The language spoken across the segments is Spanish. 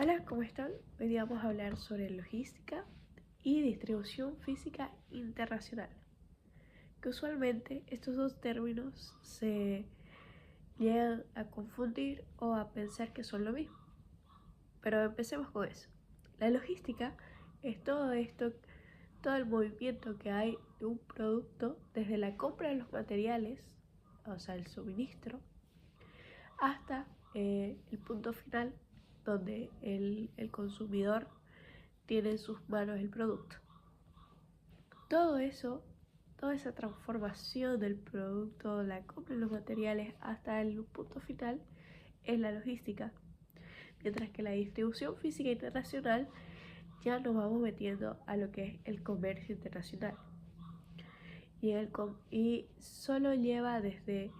Hola, ¿cómo están? Hoy día vamos a hablar sobre logística y distribución física internacional, que usualmente estos dos términos se llegan a confundir o a pensar que son lo mismo. Pero empecemos con eso. La logística es todo esto, todo el movimiento que hay de un producto desde la compra de los materiales, o sea, el suministro, hasta el punto final donde el consumidor tiene en sus manos el producto. Todo eso, toda esa transformación del producto, la compra de los materiales hasta el punto final es la logística. Mientras que la distribución física internacional ya nos vamos metiendo a lo que es el comercio internacional. Y solo lleva desde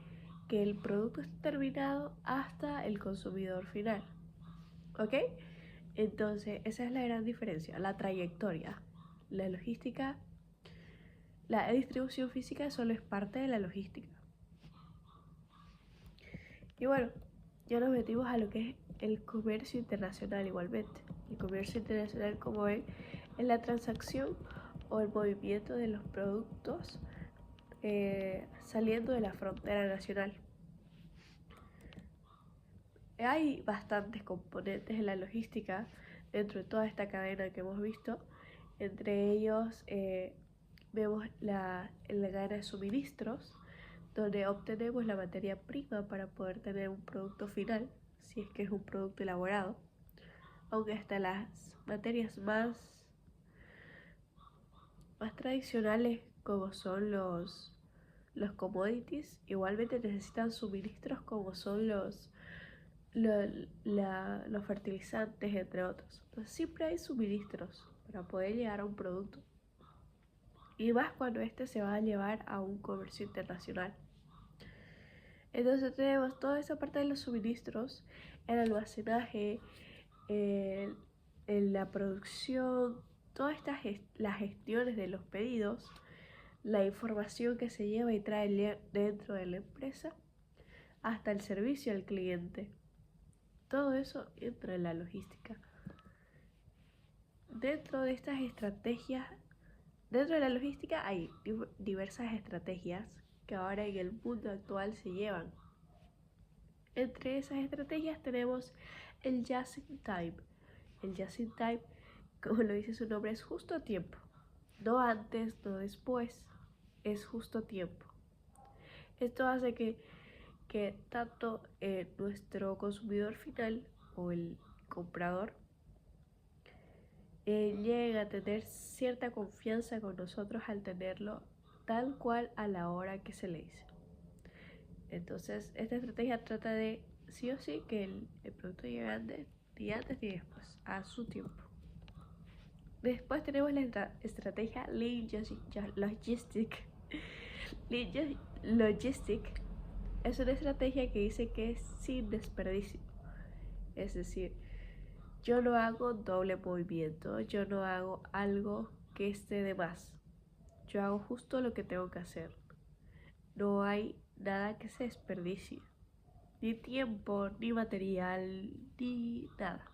que el producto está terminado hasta el consumidor final. ¿Ok? Entonces, esa es la gran diferencia, la trayectoria. La logística, la distribución física solo es parte de la logística. Y bueno, ya nos metimos a lo que es el comercio internacional igualmente. El comercio internacional, como ven, es la transacción o el movimiento de los productos saliendo de la frontera nacional. Hay bastantes componentes en la logística dentro de toda esta cadena que hemos visto. Entre ellos vemos la cadena de suministros, donde obtenemos la materia prima para poder tener un producto final, si es que es un producto elaborado. Aunque hasta las materias más tradicionales, como son los commodities, igualmente necesitan suministros como son los fertilizantes, entre otros. Entonces siempre hay suministros para poder llegar a un producto. Y más cuando este se va a llevar a un comercio internacional. Entonces tenemos toda esa parte de los suministros, el almacenaje, la producción, todas las gestiones de los pedidos, la información que se lleva y trae dentro de la empresa, hasta el servicio al cliente. Todo eso entra en la logística. Dentro de estas estrategias, dentro de la logística hay diversas estrategias que ahora en el mundo actual se llevan. Entre esas estrategias tenemos el just in time. El just in time, como lo dice su nombre, es justo a tiempo. No antes, no después, es justo a tiempo. Esto hace que tanto nuestro consumidor final o el comprador lleguen a tener cierta confianza con nosotros al tenerlo tal cual a la hora que se le dice. Entonces, esta estrategia trata de, sí o sí, que el producto llegue antes ni después, a su tiempo. Después tenemos la estrategia Lean Logistic. Lean Logistic es una estrategia que dice que es sin desperdicio. Es decir, yo no hago doble movimiento, yo no hago algo que esté de más. Yo hago justo lo que tengo que hacer. No hay nada que se desperdicie. Ni tiempo, ni material, ni nada.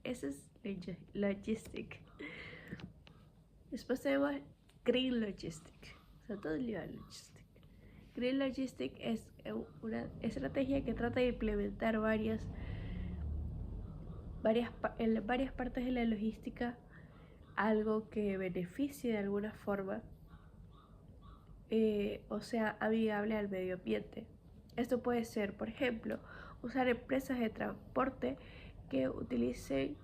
Ese es Logistic. Después tenemos Green Logistic. O sea, todo el día Logistic. Green Logistic es una estrategia que trata de implementar en varias partes de la logística algo que beneficie de alguna forma, o sea, amigable al medio ambiente. Esto puede ser, por ejemplo, usar empresas de transporte que utilicen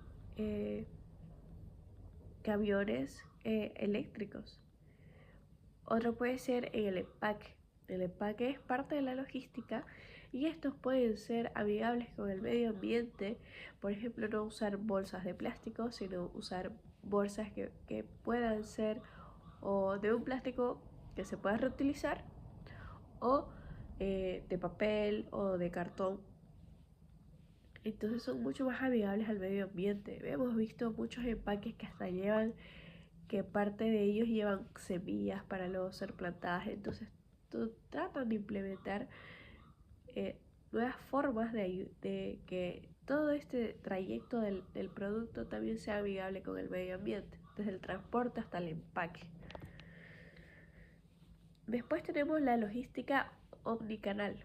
camiones eléctricos. Otro puede ser en el empaque. El empaque es parte de la logística y estos pueden ser amigables con el medio ambiente. Por ejemplo, no usar bolsas de plástico, sino usar bolsas que puedan ser o de un plástico que se pueda reutilizar o de papel o de cartón. Entonces son mucho más amigables al medio ambiente. Hemos visto muchos empaques que hasta que parte de ellos llevan semillas para luego ser plantadas. Entonces tratan de implementar nuevas formas de que todo este trayecto del producto también sea amigable con el medio ambiente, desde el transporte hasta el empaque. Después tenemos la logística omnicanal.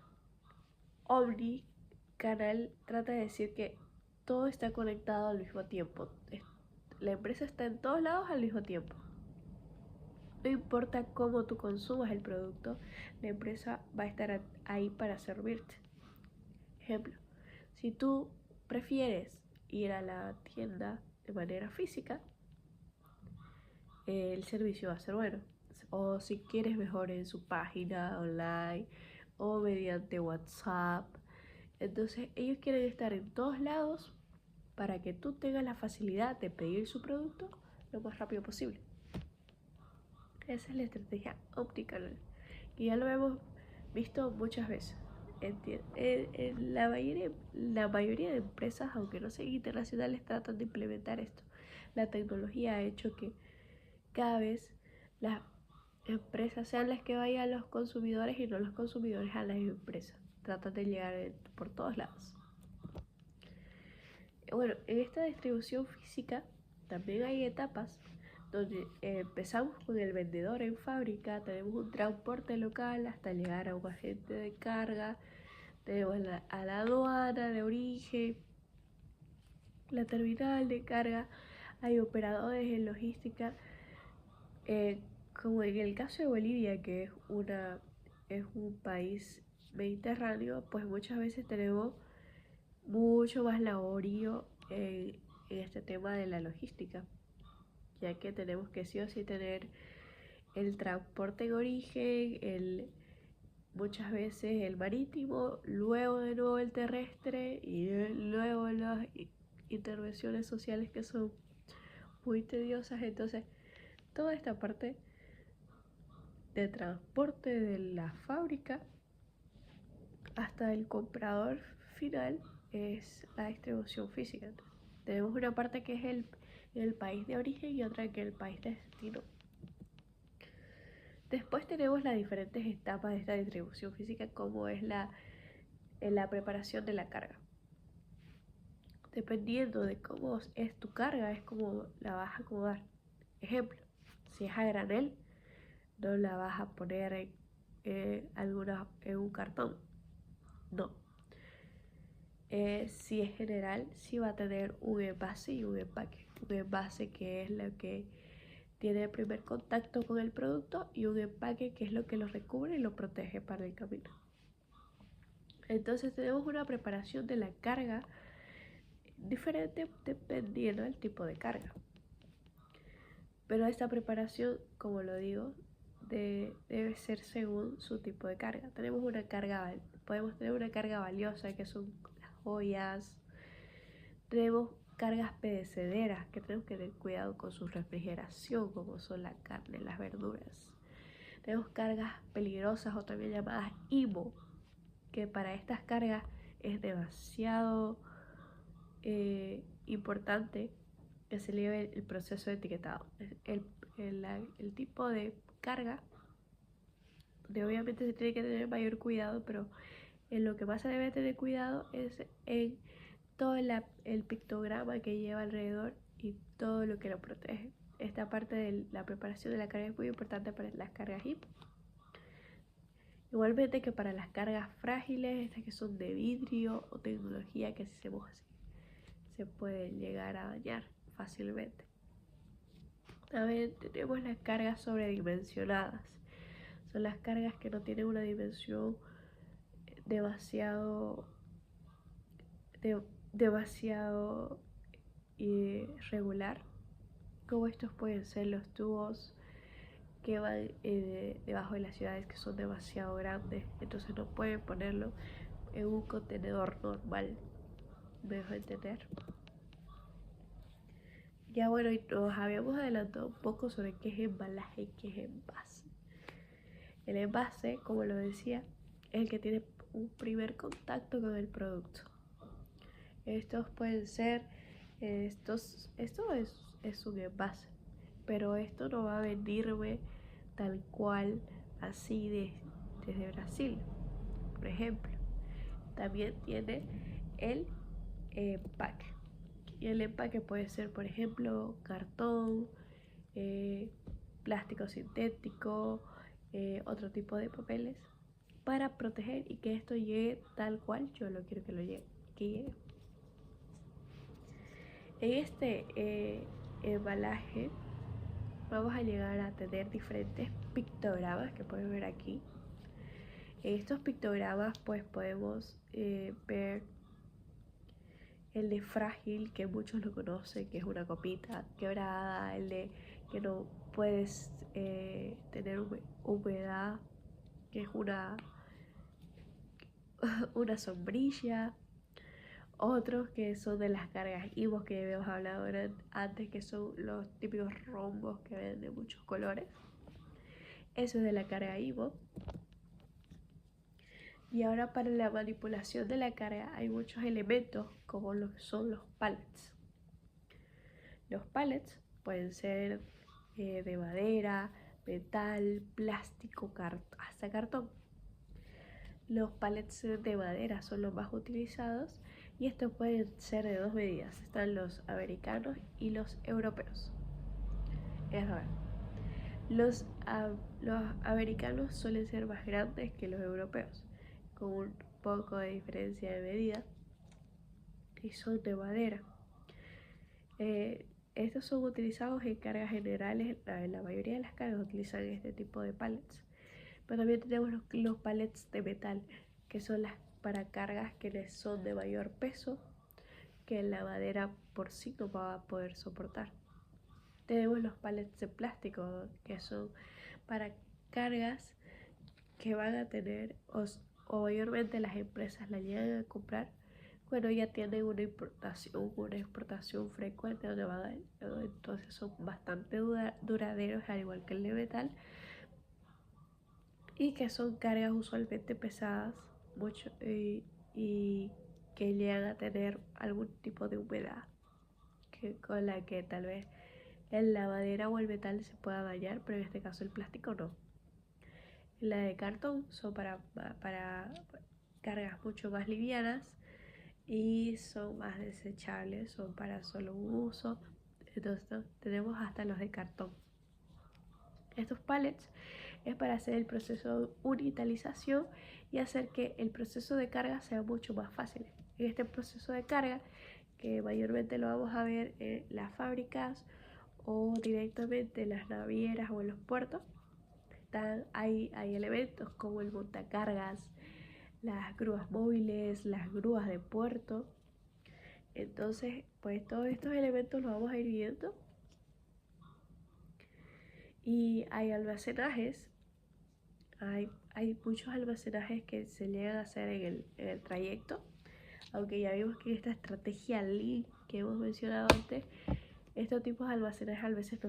Omnicanal trata de decir que todo está conectado al mismo tiempo. La empresa está en todos lados al mismo tiempo. No importa cómo tú consumas el producto, la empresa va a estar ahí para servirte. Ejemplo, si tú prefieres ir a la tienda de manera física, el servicio va a ser bueno. O si quieres mejor en su página online o mediante WhatsApp. Entonces ellos quieren estar en todos lados para que tú tengas la facilidad de pedir su producto lo más rápido posible. Esa es la estrategia omnicanal, que ya lo hemos visto muchas veces. La mayoría de empresas, aunque no sean internacionales, tratan de implementar esto. La tecnología ha hecho que cada vez las empresas sean las que vayan a los consumidores y no los consumidores a las empresas. Tratan de llegar por todos lados. Bueno, en esta distribución física también hay etapas donde empezamos con el vendedor en fábrica, tenemos un transporte local hasta llegar a un agente de carga, tenemos a la aduana de origen, la terminal de carga, hay operadores en logística, como en el caso de Bolivia, que es un país mediterráneo, pues muchas veces tenemos mucho más laborio en este tema de la logística, ya que tenemos que sí o sí tener el transporte en origen, muchas veces el marítimo, luego de nuevo el terrestre y luego las intervenciones sociales que son muy tediosas. Entonces toda esta parte de transporte de la fábrica hasta el comprador final es la distribución física. Tenemos una parte que es el país de origen y otra que es el país de destino. Después tenemos las diferentes etapas de esta distribución física, como es la preparación de la carga. Dependiendo de cómo es tu carga, es como la vas a acomodar. Ejemplo, si es a granel, no la vas a poner en un cartón. No. Si es general, sí va a tener un envase y un empaque. Un envase que es lo que tiene el primer contacto con el producto y un empaque que es lo que lo recubre y lo protege para el camino. Entonces tenemos una preparación de la carga diferente dependiendo del tipo de carga. Pero esta preparación, como lo digo, debe ser según su tipo de carga. Podemos tener una carga valiosa que son las joyas. Tenemos cargas perecederas que tenemos que tener cuidado con su refrigeración, como son la carne, las verduras. Tenemos cargas peligrosas o también llamadas IMO, que para estas cargas es demasiado importante que se lleve el proceso de etiquetado. El tipo de carga, donde obviamente se tiene que tener mayor cuidado, pero en lo que más se debe tener cuidado es en todo el pictograma que lleva alrededor y todo lo que lo protege. Esta parte de la preparación de la carga es muy importante para las cargas HIP. Igualmente que para las cargas frágiles, estas que son de vidrio o tecnología que si se moja se pueden llegar a dañar fácilmente. También tenemos las cargas sobredimensionadas. Son las cargas que no tienen una dimensión demasiado regular, como estos pueden ser los tubos que van debajo de las ciudades, que son demasiado grandes, entonces no pueden ponerlo en un contenedor normal. ¿Me dejo entender? Ya bueno, y nos habíamos adelantado un poco sobre qué es embalaje y qué es envase. El envase, como lo decía, es el que tiene un primer contacto con el producto. Estos pueden ser, esto es un envase, pero esto no va a venirme tal cual así desde Brasil, por ejemplo. También tiene el empaque. Y el empaque puede ser, por ejemplo, cartón, plástico sintético, otro tipo de papeles, para proteger y que esto llegue tal cual yo lo quiero que llegue. En este embalaje vamos a llegar a tener diferentes pictogramas que pueden ver aquí. En estos pictogramas pues podemos ver el de frágil, que muchos lo conocen, que es una copita quebrada, el de que no puedes tener humedad, que es una sombrilla. Otros que son de las cargas IVO que habíamos hablado antes, que son los típicos rombos que ven de muchos colores. Eso es de la carga IVO. Y ahora para la manipulación de la carga hay muchos elementos como lo que son los pallets. Los pallets pueden ser de madera, metal, plástico, hasta cartón. Los pallets de madera son los más utilizados y estos pueden ser de dos medidas. Están los americanos y los europeos. Es verdad. Los americanos suelen ser más grandes que los europeos, con un poco de diferencia de medida, y son de madera. Estos son utilizados en cargas generales. La mayoría de las cargas utilizan este tipo de pallets. Pero también tenemos los pallets de metal, que son las para cargas que son de mayor peso que la madera por sí no va a poder soportar. Tenemos los pallets de plástico, que son para cargas que van a tener o mayormente las empresas la llegan a comprar cuando ya tienen una exportación frecuente, entonces son bastante duraderos, al igual que el de metal, y que son cargas usualmente pesadas mucho, y que llegan a tener algún tipo de humedad con la que tal vez la madera o el metal se pueda dañar, pero en este caso el plástico no. La de cartón son para cargas mucho más livianas y son más desechables, son para solo un uso. Entonces tenemos hasta los de cartón. Estos pallets es para hacer el proceso de unitalización y hacer que el proceso de carga sea mucho más fácil. En este proceso de carga, que mayormente lo vamos a ver en las fábricas o directamente en las navieras o en los puertos, hay elementos como el montacargas, las grúas móviles, las grúas de puerto. Entonces, pues todos estos elementos los vamos a ir viendo. Y hay almacenajes, hay muchos almacenajes que se llegan a hacer en el trayecto, aunque ya vimos que esta estrategia Lean que hemos mencionado antes, estos tipos de almacenajes a veces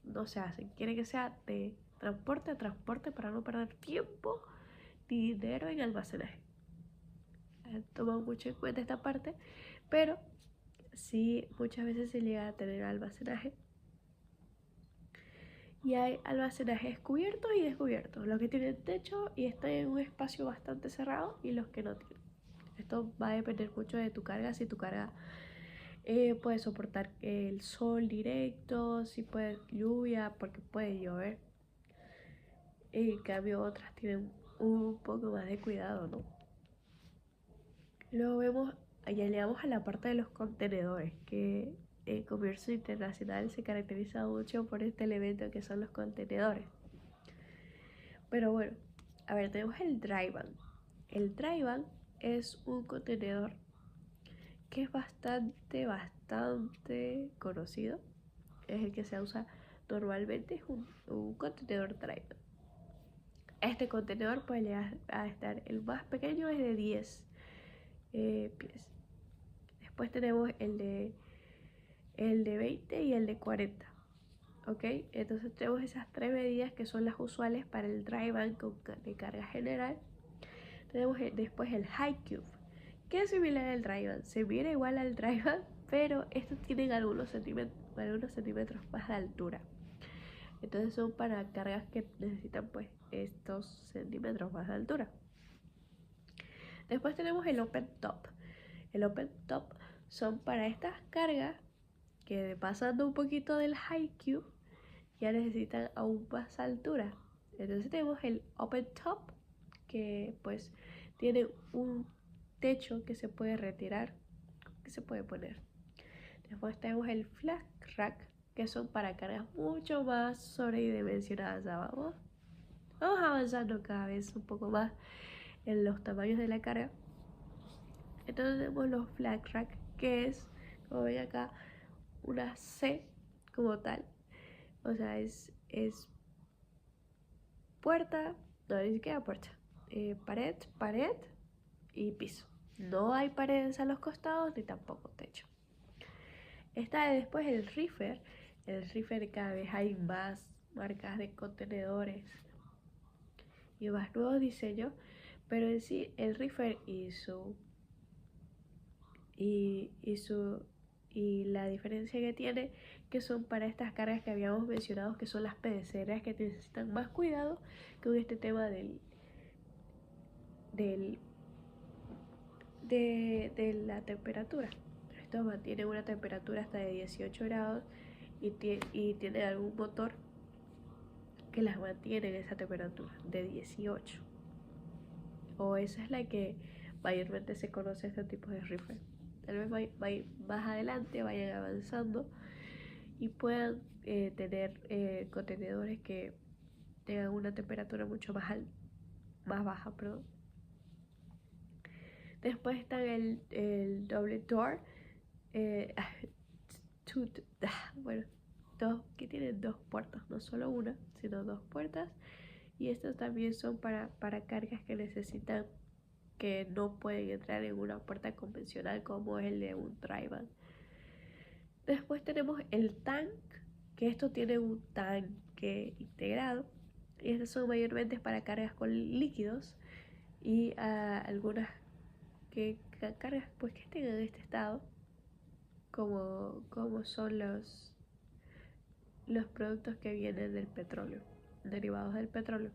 no se hacen, quiere que sea de transporte a transporte para no perder tiempo ni dinero en almacenaje. Toman mucho en cuenta esta parte, pero sí muchas veces se llega a tener almacenaje. Y hay almacenajes cubiertos y descubiertos, los que tienen techo y están en un espacio bastante cerrado y los que no tienen. Esto va a depender mucho de tu carga, si tu carga puede soportar el sol directo, si puede lluvia, porque puede llover. En cambio otras tienen un poco más de cuidado, ¿no? Luego ya llegamos a la parte de los contenedores, que el comercio internacional se caracteriza mucho por este elemento que son los contenedores. Pero bueno, a ver, tenemos el dry van. El dry van es un contenedor que es bastante conocido. Es el que se usa normalmente, es un contenedor dry van. Este contenedor puede llegar a estar, el más pequeño es de 10 pies. Después tenemos el de 20 y el de 40. ¿Ok? Entonces tenemos esas tres medidas que son las usuales para el dry van de carga general. Tenemos después el high cube, que es similar al dry van. Se mira igual al dry van, pero estos tienen algunos centímetros más de altura. Entonces son para cargas que necesitan pues estos centímetros más de altura. Después tenemos el open top, El open top son para estas cargas que pasando un poquito del high cube ya necesitan aún más altura. Entonces tenemos el open top, que pues tiene un techo que se puede retirar, que se puede poner. Después tenemos el flat rack, que son para cargas mucho más sobredimensionadas. Vamos avanzando cada vez un poco más en los tamaños de la carga. Entonces tenemos los flat rack, que es, como ven acá, una C como tal. O sea, es puerta, no, ni siquiera puerta, pared y piso. No hay paredes a los costados ni tampoco techo. Está después el reefer. El reefer, cada vez hay más marcas de contenedores y más nuevos diseños, pero en sí el reefer y la diferencia que tiene, que son para estas cargas que habíamos mencionado, que son las pedeceras, que necesitan más cuidado con este tema de la temperatura. Estos mantienen una temperatura hasta de 18 grados y tienen algún motor que las mantiene en esa temperatura de 18, o esa es la que mayormente se conoce este tipo de rifle. Tal vez más adelante vayan avanzando y puedan tener contenedores que tengan una temperatura mucho más baja, perdón. Después está el doble door, bueno, que tienen dos puertas, no solo una, sino dos puertas. Y estos también son para cargas que necesitan, que no pueden entrar en una puerta convencional como es el de un dryvan. Después tenemos el tank, que esto tiene un tanque integrado. Y estos son mayormente para cargas con líquidos y algunas cargas pues que estén en este estado, como son los productos que vienen del petróleo, derivados del petróleo.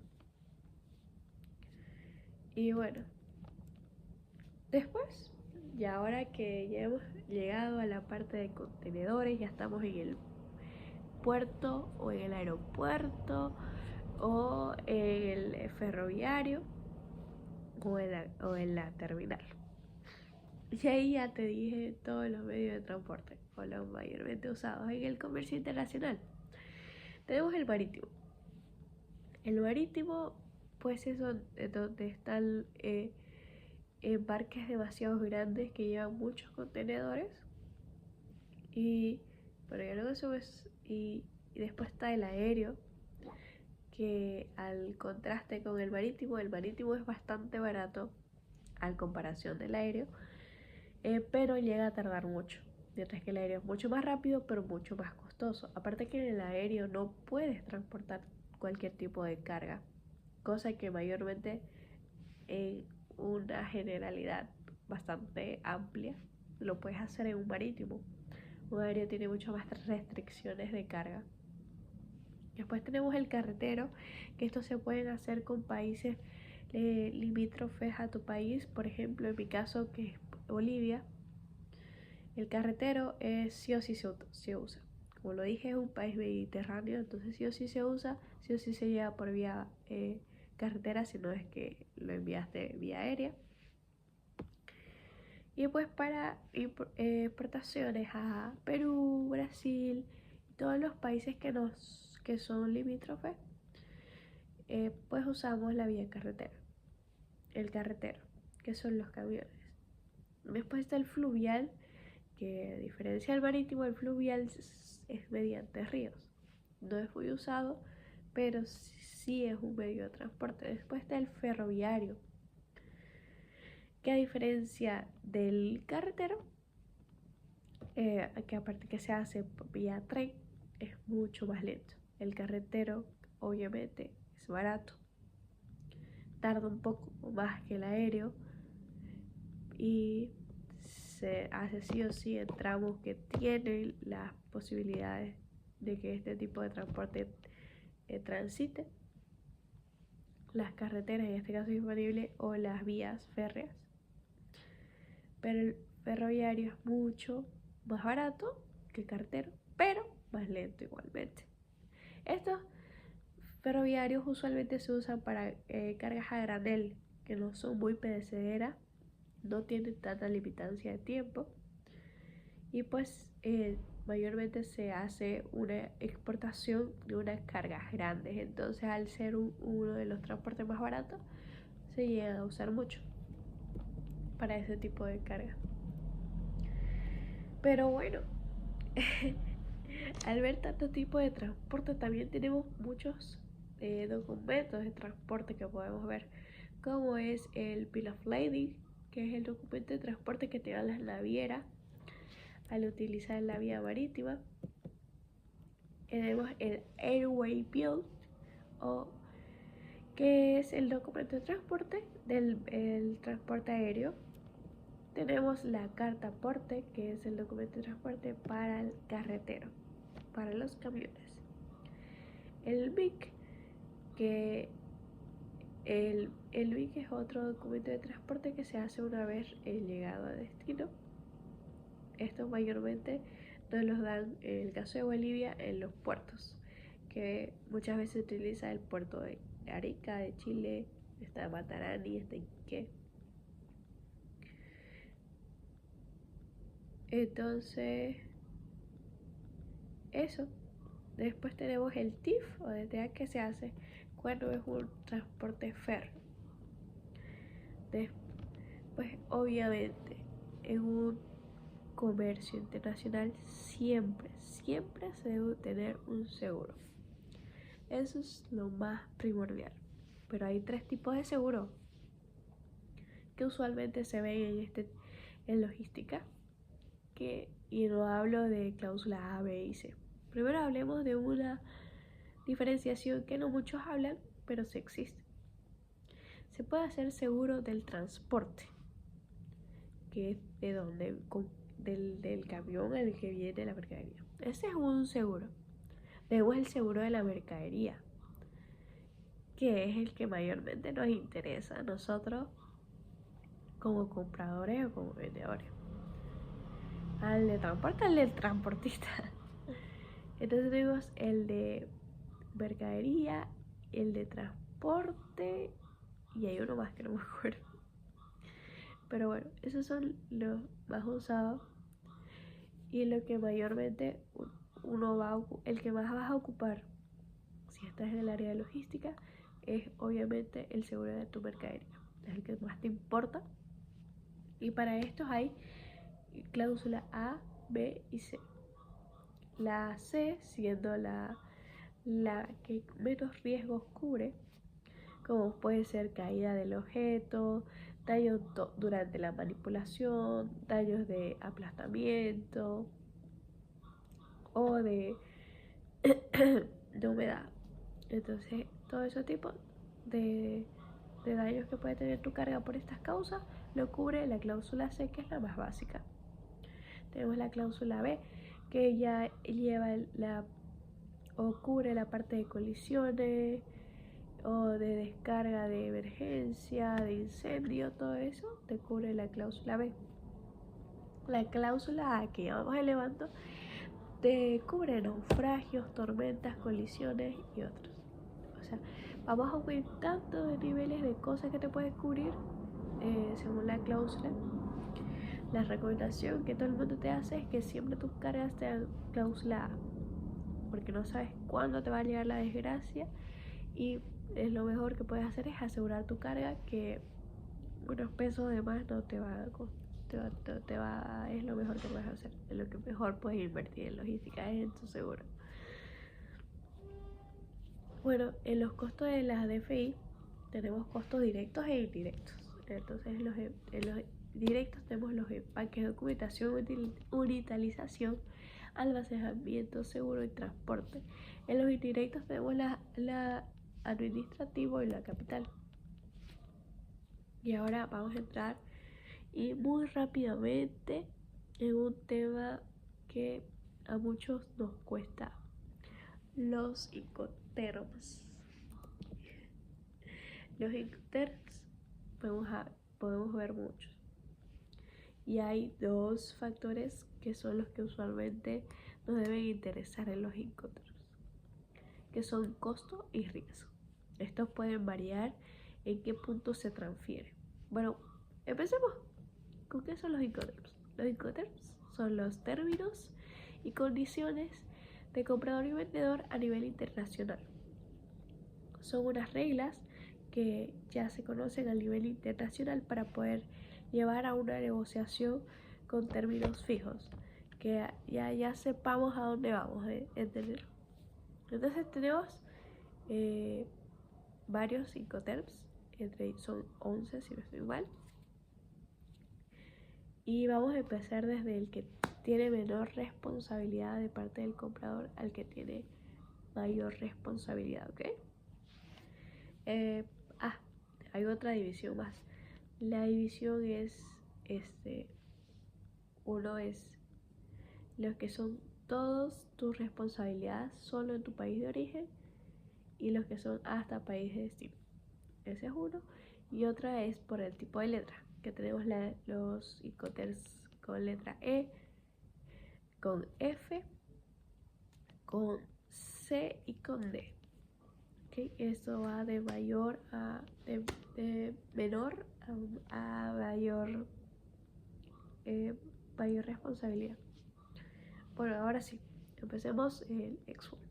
Y bueno, después, y ahora que ya hemos llegado a la parte de contenedores, ya estamos en el puerto o en el aeropuerto o en el ferroviario o en la terminal. Y ahí ya te dije todos los medios de transporte o los mayormente usados en el comercio internacional. Tenemos el marítimo. El marítimo pues es donde están barcas demasiado grandes que llevan muchos contenedores y después está el aéreo, que al contraste con el marítimo es bastante barato al comparación del aéreo, pero llega a tardar mucho, mientras que el aéreo es mucho más rápido pero mucho más costoso. Aparte que en el aéreo no puedes transportar cualquier tipo de carga, cosa que mayormente en una generalidad bastante amplia lo puedes hacer en un marítimo. Un aéreo tiene mucho más restricciones de carga. Después tenemos el carretero, que estos se pueden hacer con países limítrofes a tu país. Por ejemplo, en mi caso, que es Bolivia, el carretero sí o sí se usa. Como lo dije, es un país mediterráneo, entonces sí o sí se usa, sí o sí se lleva por vía carretera, si no es que lo enviaste vía aérea. Y pues para exportaciones a Perú, Brasil, todos los países que son limítrofes, pues usamos la vía carretera, el carretero, que son los camiones. Después está el fluvial, que a diferencia del marítimo, el fluvial es mediante ríos. No es muy usado, pero sí es un medio de transporte. Después está el ferroviario, que a diferencia del carretero, que aparte que se hace vía tren, es mucho más lento. El carretero obviamente es barato, tarda un poco más que el aéreo y se hace sí o sí en tramos que tienen las posibilidades de que este tipo de transporte transite. Las carreteras en este caso disponibles o las vías férreas. Pero el ferroviario es mucho más barato que el carretero, pero más lento igualmente. Estos ferroviarios usualmente se usan para cargas a granel, que no son muy perecederas, no tienen tanta limitancia de tiempo y pues mayormente se hace una exportación de unas cargas grandes. Entonces, al ser uno de los transportes más baratos, se llega a usar mucho para ese tipo de carga. Pero bueno, al ver tanto tipo de transporte, también tenemos muchos documentos de transporte que podemos ver, como es el Bill of Lading, que es el documento de transporte que te dan las navieras al utilizar la vía marítima. Tenemos el Airway Bill, que es el documento de transporte del transporte aéreo. Tenemos la carta aporte, que es el documento de transporte para el carretero, para los camiones. El BIC, que el BIC es otro documento de transporte que se hace una vez llegado a destino. Estos mayormente nos los dan, en el caso de Bolivia, en los puertos, que muchas veces se utiliza el puerto de Arica, de Chile, está Matarani, está Iquique. Entonces, eso. Después tenemos el TIF o DTA, que se hace cuando es un transporte férreo. Pues obviamente en un comercio internacional siempre se debe tener un seguro. Eso es lo más primordial. Pero hay 3 tipos de seguro que usualmente se ven en logística, y no hablo de cláusula A, B y C. Primero hablemos de una diferenciación que no muchos hablan, pero sí existe. Se puede hacer seguro del transporte, que es del camión en el que viene la mercadería. Ese es un seguro. Tenemos el seguro de la mercadería, que es el que mayormente nos interesa a nosotros como compradores o como vendedores. Al de transporte, al del transportista. Entonces tenemos el de mercadería, el de transporte y hay uno más que no me acuerdo. Pero bueno, esos son los más usados y lo que mayormente el que más vas a ocupar si estás en el área de logística es obviamente el seguro de tu mercadería, es el que más te importa. Y para estos hay cláusula A, B y C. La C siendo la que menos riesgos cubre, como puede ser caída del objeto, daños durante la manipulación, daños de aplastamiento o de humedad. Entonces, todo ese tipo de daños que puede tener tu carga por estas causas lo cubre la cláusula C, que es la más básica. Tenemos la cláusula B, que ya lleva o cubre la parte de colisiones o de descarga de emergencia, de incendio, todo eso te cubre la cláusula B. La cláusula A, que ya vamos elevando, te cubre naufragios, tormentas, colisiones y otros. O sea, vamos aumentando de niveles de cosas que te puedes cubrir según la cláusula. La recomendación que todo el mundo te hace es que siempre tus cargas sean cláusula A, porque no sabes cuándo te va a llegar la desgracia y es lo mejor que puedes hacer es asegurar tu carga, que unos pesos de más no te va a costar. Es lo mejor que puedes hacer, es lo que mejor puedes invertir en logística, es en tu seguro. Bueno, en los costos de la DFI tenemos costos directos e indirectos. Entonces en los directos tenemos los empaques, documentación, unitalización, almacenamiento, seguro y transporte. En los indirectos tenemos la administrativo y la capital. Y ahora vamos a entrar y muy rápidamente en un tema que a muchos nos cuesta: los incoterms. Los incoterms podemos ver muchos. Y hay dos factores que son los que usualmente nos deben interesar en los Incoterms, que son costo y riesgo. Estos pueden variar en qué punto se transfiere. Bueno, empecemos con qué son los Incoterms. Los Incoterms son los términos y condiciones de comprador y vendedor a nivel internacional. Son unas reglas que ya se conocen a nivel internacional para poder llevar a una negociación con términos fijos, que ya sepamos a dónde vamos, ¿entender? Entonces tenemos varios Incoterms, son 11 si no estoy mal, y vamos a empezar desde el que tiene menor responsabilidad de parte del comprador al que tiene mayor responsabilidad, ¿ok? Hay otra división más. La división es, uno es los que son todos tus responsabilidades solo en tu país de origen y los que son hasta país de destino. Ese es uno. Y otra es por el tipo de letra, que tenemos los Incoterms con letra E, con F, con C y con D. ¿Okay? Esto va de mayor de menor a mayor, mayor responsabilidad. Bueno, ahora sí, empecemos el export.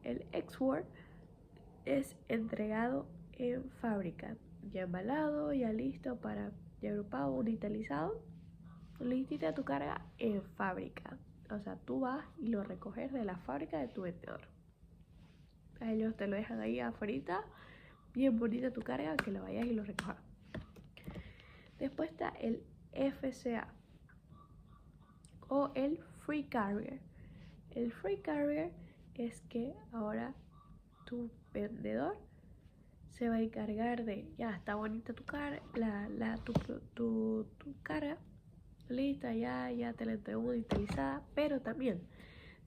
El export es entregado en fábrica, ya embalado, ya listo para ya agrupado, unitalizado, listita a tu carga en fábrica. O sea, tú vas y lo recoges de la fábrica de tu vendedor. A ellos te lo dejan ahí afuera, bien bonita tu carga, que lo vayas y lo recojas. Después está el FCA o el Free Carrier. El Free Carrier es que ahora tu vendedor se va a encargar de, ya está bonita tu carga, tu carga, lista, ya te la entregó digitalizada, pero también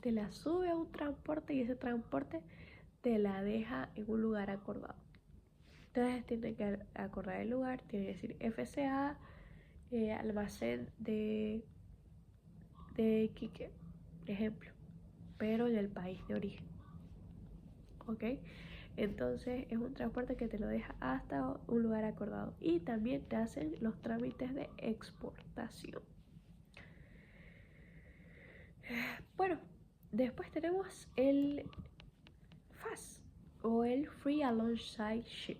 te la sube a un transporte y ese transporte te la deja en un lugar acordado. Entonces tiene que acordar el lugar, tiene que decir FCA, almacén de Iquique, ejemplo, pero en el país de origen. ¿Ok? Entonces es un transporte que te lo deja hasta un lugar acordado y también te hacen los trámites de exportación. Bueno, después tenemos el FAS o el Free Alongside Ship.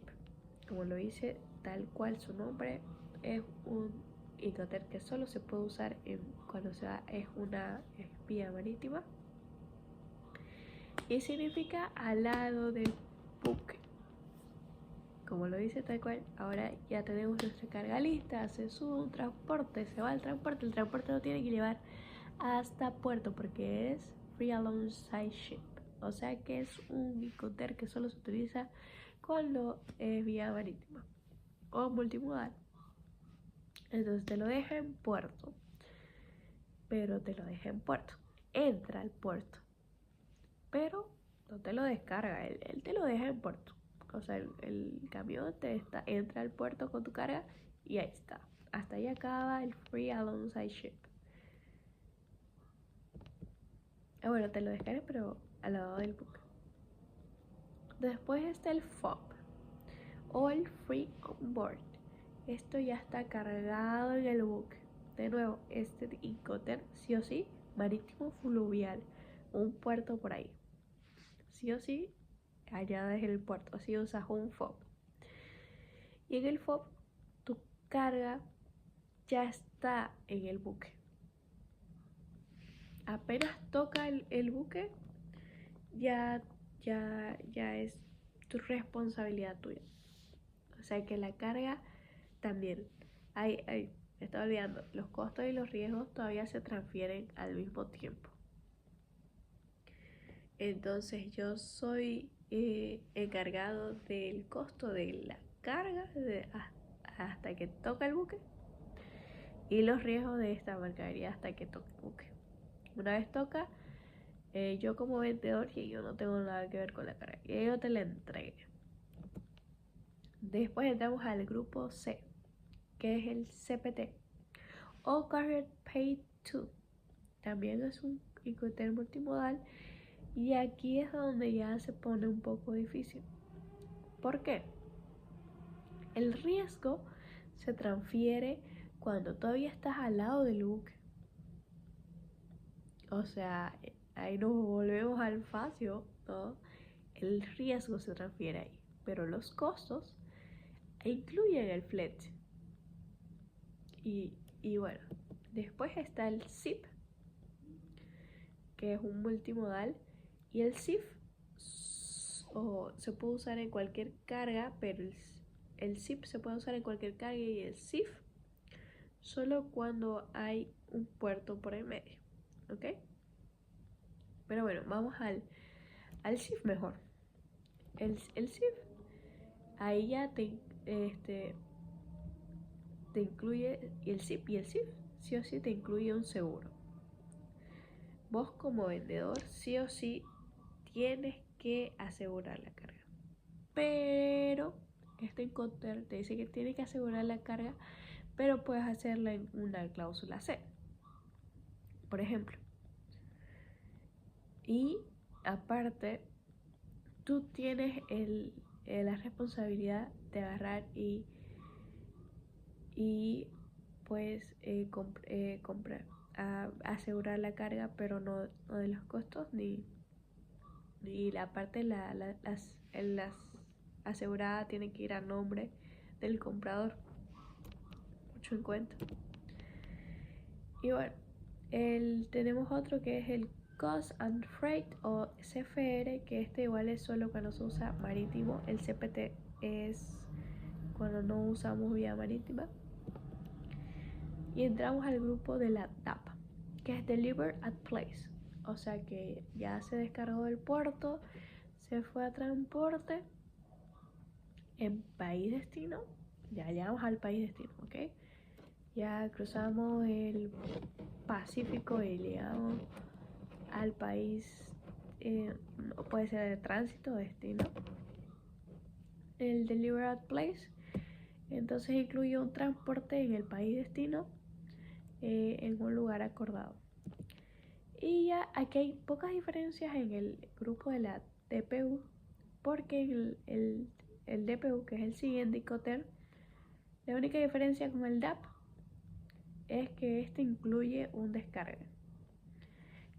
Como lo dice tal cual su nombre, es un Incoterm que solo se puede usar cuando es una vía marítima y significa al lado del buque. Como lo dice tal cual, ahora ya tenemos nuestra carga lista, se sube un transporte, se va el transporte no tiene que llevar hasta puerto porque es Free Alongside Ship, o sea que es un Incoterm que solo se utiliza cuando es vía marítima o multimodal. Entonces te lo deja en puerto, pero te lo deja en puerto, entra al puerto, pero no te lo descarga, él te lo deja en puerto. O sea, el camión entra al puerto con tu carga y ahí está. Hasta ahí acaba el Free Alongside Ship. Bueno, te lo descarga, pero al lado del buque. Después está el FOB o el Free On Board. Esto ya está cargado en el buque. De nuevo, este Incoterm sí o sí marítimo fluvial, un puerto por ahí. Sí o sí, allá desde el puerto, si usas un FOB. Y en el FOB, tu carga ya está en el buque. Apenas toca el buque, ya es tu responsabilidad tuya. O sea que la carga también, me estaba olvidando, los costos y los riesgos todavía se transfieren al mismo tiempo. Entonces yo soy encargado del costo de la carga hasta que toca el buque y los riesgos de esta mercadería hasta que toque el buque. Una vez toca, yo como vendedor, y yo no tengo nada que ver con la carga, y yo te la entregue. Después entramos al grupo C, que es el CPT O Carrier Pay To. También es un Incoterm multimodal. Y aquí es donde ya se pone un poco difícil. ¿Por qué? El riesgo se transfiere cuando todavía estás al lado del buque. O sea, ahí nos volvemos al facio, ¿no? El riesgo se transfiere ahí, pero los costos incluyen el flete. Y bueno, después está el SIP, que es un multimodal, y el SIF se puede usar en cualquier carga, pero el SIP se puede usar en cualquier carga y el SIF solo cuando hay un puerto por el medio, ¿ok? Pero bueno, vamos al SIF mejor. El SIF, ahí ya te incluye el SIP y el SIF, sí o sí te incluye un seguro. Vos como vendedor, sí o sí, tienes que asegurar la carga. Pero este Incoterm te dice que tienes que asegurar la carga, pero puedes hacerla en una cláusula C, por ejemplo. Y aparte, tú tienes la responsabilidad de agarrar y pues comprar, asegurar la carga, pero no de los costos ni la parte las asegurada tiene que ir a nombre del comprador, mucho en cuenta. Y bueno, tenemos otro que es el Cost and Freight o CFR, que este igual es solo cuando se usa marítimo. El CPT es cuando no usamos vía marítima. Y entramos al grupo de la DAP, que es Deliver at Place. O sea que ya se descargó del puerto, se fue a transporte en país destino. Ya llegamos al país destino, ¿ok? Ya cruzamos el Pacífico y llegamos al país, puede ser de tránsito o destino. El Deliver at Place entonces incluye un transporte en el país destino, en un lugar acordado. Y ya aquí hay pocas diferencias en el grupo de la DPU, porque el DPU, que es el siguiente Incoterm, la única diferencia con el DAP es que este incluye un descargue.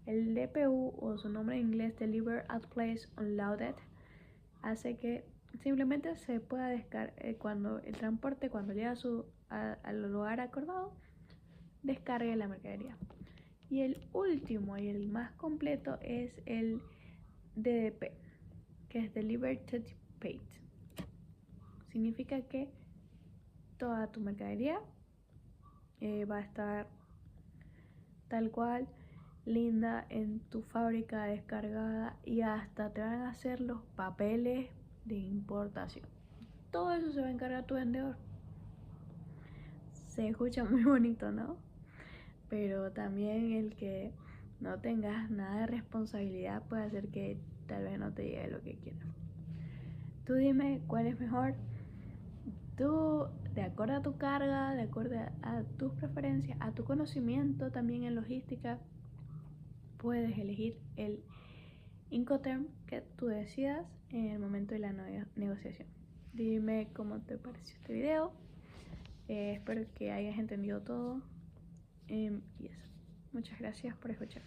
El DPU, o su nombre en inglés, Deliver at Place Unloaded, hace que simplemente se pueda descargar cuando el transporte, cuando llega al lugar acordado, descargue la mercadería. Y el último y el más completo es el DDP, que es Delivered to Paid. Significa que toda tu mercadería va a estar tal cual, linda, en tu fábrica descargada, y hasta te van a hacer los papeles de importación. Todo eso se va a encargar tu vendedor. Se escucha muy bonito, ¿no? Pero también el que no tengas nada de responsabilidad puede hacer que tal vez no te llegue lo que quieras. Tú dime cuál es mejor. Tú, de acuerdo a tu carga, de acuerdo a tus preferencias, a tu conocimiento también en logística, puedes elegir el Incoterm que tú decidas en el momento de la negociación. Dime cómo te pareció este video. Espero que hayas entendido todo. Y eso. Muchas gracias por escuchar.